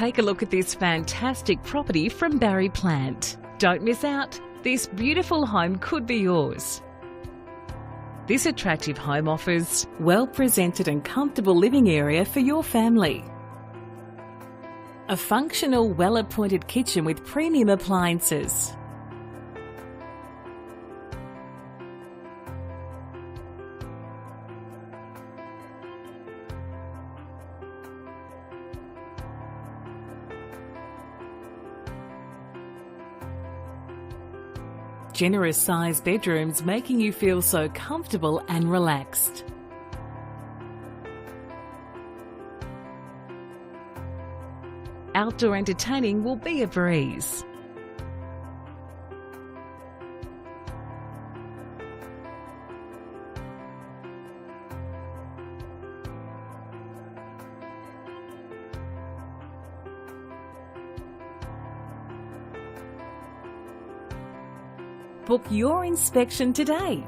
take a look at this fantastic property from Barry Plant. Don't miss out. This beautiful home could be yours. This attractive home offers well-presented and comfortable living area for your family. A functional, well-appointed kitchen with premium appliances. Generous sized bedrooms making you feel so comfortable and relaxed. Outdoor entertaining will be a breeze. Book your inspection today.